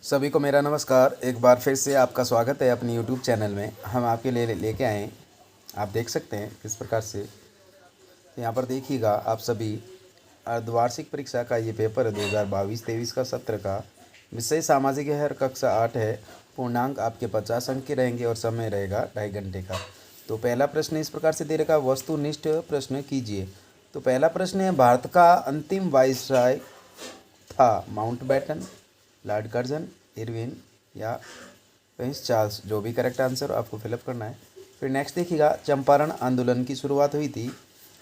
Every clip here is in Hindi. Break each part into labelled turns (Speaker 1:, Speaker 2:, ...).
Speaker 1: सभी को मेरा नमस्कार। एक बार फिर से आपका स्वागत है अपनी यूट्यूब चैनल में। हम आपके लिए लेके आए हैं, आप देख सकते हैं किस प्रकार से। यहाँ पर देखिएगा आप सभी अर्धवार्षिक परीक्षा का ये पेपर है 2022-23 का सत्र का। विषय सामाजिक है, हर कक्षा 8 है। पूर्णांक आपके 50 अंक के रहेंगे और समय रहेगा 2.5 घंटे का। तो पहला प्रश्न इस प्रकार से दे रखा, वस्तुनिष्ठ प्रश्न कीजिए। तो पहला प्रश्न है, भारत का अंतिम वायसराय था माउंटबेटन, लॉर्ड कर्जन, इरविन या प्रिंस चार्ल्स। जो भी करेक्ट आंसर आपको फिलअप करना है। फिर नेक्स्ट देखिएगा, चंपारण आंदोलन की शुरुआत हुई थी,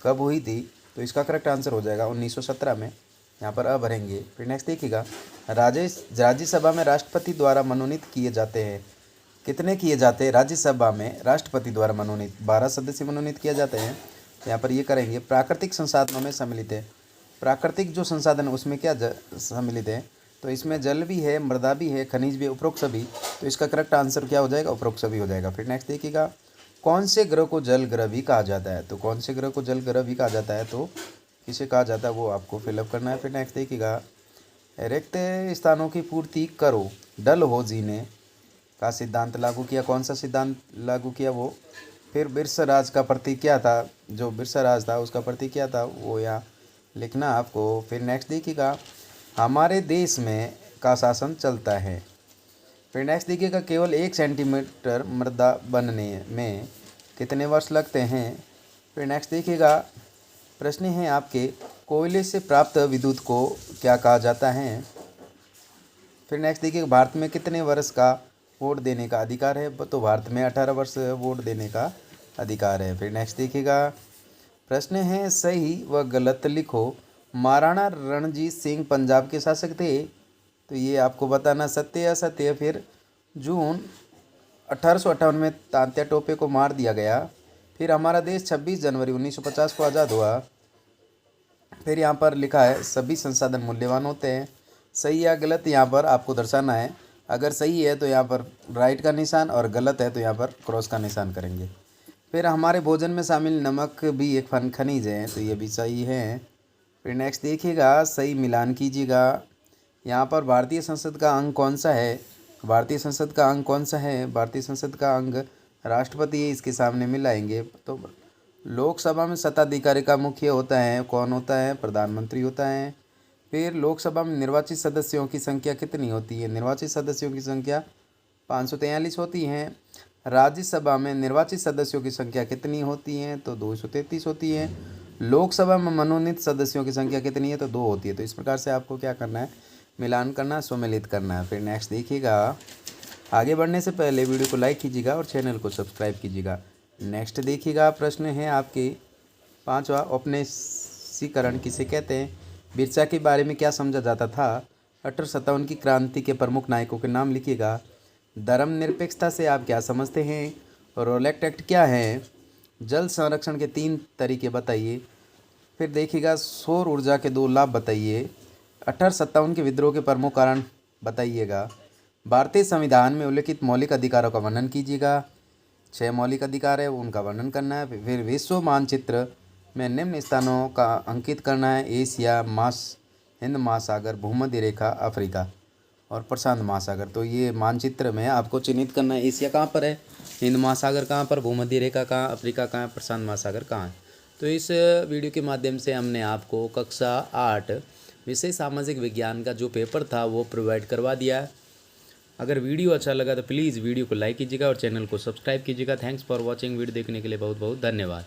Speaker 1: कब हुई थी? तो इसका करेक्ट आंसर हो जाएगा 1917 में। यहाँ पर अ भरेंगे। फिर नेक्स्ट देखिएगा, राज्यसभा में राष्ट्रपति द्वारा मनोनीत किए जाते हैं, कितने किए जाते हैं राज्यसभा में राष्ट्रपति द्वारा मनोनीत? 12 सदस्य मनोनीत किए जाते हैं। यहाँ पर ये करेंगे। प्राकृतिक संसाधनों में सम्मिलित है, प्राकृतिक जो संसाधन उसमें क्या सम्मिलित है? तो इसमें जल भी है, मृदा भी है, खनिज भी, उपरोक्त सभी। तो इसका करेक्ट आंसर क्या हो जाएगा? उपरोक्त सभी हो जाएगा। फिर नेक्स्ट देखिएगा, कौन से ग्रह को जल ग्रह भी कहा जाता है? तो कौन से ग्रह को जल ग्रह भी कहा जाता है, तो किसे कहा जाता है वो आपको फिलअप करना है। फिर नेक्स्ट देखिएगा, रिक्त स्थानों की पूर्ति करो, डल हो जीने का सिद्धांत लागू किया। कौन सा सिद्धांत लागू किया वो? फिर बिरसराज का प्रतीक क्या था? जो बिरसराज था उसका प्रतीक क्या था वो यहाँ लिखना आपको। फिर नेक्स्ट देखिएगा, हमारे देश में का शासन चलता है। फिर नेक्स्ट देखिएगा, केवल 1 सेंटीमीटर मृदा बनने में कितने वर्ष लगते हैं? फिर नेक्स्ट देखिएगा, प्रश्न है आपके, कोयले से प्राप्त विद्युत को क्या कहा जाता है? फिर नेक्स्ट देखिए, भारत में कितने वर्ष का वोट देने का अधिकार है? तो भारत में 18 वर्ष वोट देने का अधिकार है। फिर नेक्स्ट देखिएगा, प्रश्न है, सही व गलत लिखो। महाराणा रणजीत सिंह पंजाब के शासक थे, तो ये आपको बताना सत्य या असत्य। फिर जून 1858 में तात्या टोपे को मार दिया गया। फिर हमारा देश 26 जनवरी 1950 को आज़ाद हुआ। फिर यहाँ पर लिखा है, सभी संसाधन मूल्यवान होते हैं। सही या गलत यहाँ पर आपको दर्शाना है। अगर सही है तो यहाँ पर राइट का निशान, और गलत है तो यहाँ पर क्रॉस का निशान करेंगे। फिर हमारे भोजन में शामिल नमक भी एक खनिज है, तो ये भी सही है। फिर नेक्स्ट देखिएगा, सही मिलान कीजिएगा। यहाँ पर भारतीय संसद का अंग कौन सा है? भारतीय संसद का अंग कौन सा है? भारतीय संसद का अंग राष्ट्रपति है, इसके सामने मिलाएंगे। तो लोकसभा में सत्ताधिकारी का मुख्य होता है, कौन होता है? प्रधानमंत्री होता है। फिर लोकसभा में निर्वाचित सदस्यों की संख्या कितनी होती है? निर्वाचित सदस्यों की संख्या 543 होती है। राज्यसभा में निर्वाचित सदस्यों की संख्या कितनी होती है? तो 233 होती है। लोकसभा में मनोनीत सदस्यों की संख्या कितनी है? तो 2 होती है। तो इस प्रकार से आपको क्या करना है? मिलान करना, सम्मिलित करना है। फिर नेक्स्ट देखिएगा, आगे बढ़ने से पहले वीडियो को लाइक कीजिएगा और चैनल को सब्सक्राइब कीजिएगा। नेक्स्ट देखिएगा, प्रश्न है आपके 5वां, औपनिवेशीकरण किसे कहते हैं? बिरसा के बारे में क्या समझा जाता था? 1857 की क्रांति के प्रमुख नायकों के नाम लिखिएगा। धर्मनिरपेक्षता से आप क्या समझते हैं? रोलेक्ट एक्ट क्या है? जल संरक्षण के 3 तरीके बताइए। फिर देखिएगा, सौर ऊर्जा के 2 लाभ बताइए। 1857 के विद्रोह के प्रमुख कारण बताइएगा। भारतीय संविधान में उल्लिखित मौलिक अधिकारों का वर्णन कीजिएगा। 6 मौलिक अधिकार है, उनका वर्णन करना है। फिर विश्व मानचित्र में निम्न स्थानों का अंकित करना है: एशिया, हिंद महासागर, भूमध्य रेखा, अफ्रीका और प्रशांत महासागर। तो ये मानचित्र में आपको चिन्हित करना है, एशिया कहाँ पर है, हिंद महासागर कहाँ पर, भूमध्य रेखा कहाँ, अफ्रीका कहाँ, प्रशांत महासागर कहाँ है। तो इस वीडियो के माध्यम से हमने आपको कक्षा 8 विषय सामाजिक विज्ञान का जो पेपर था वो प्रोवाइड करवा दिया है। अगर वीडियो अच्छा लगा तो प्लीज़ वीडियो को लाइक कीजिएगा और चैनल को सब्सक्राइब कीजिएगा। Thanks for watching. वीडियो देखने के लिए बहुत बहुत धन्यवाद।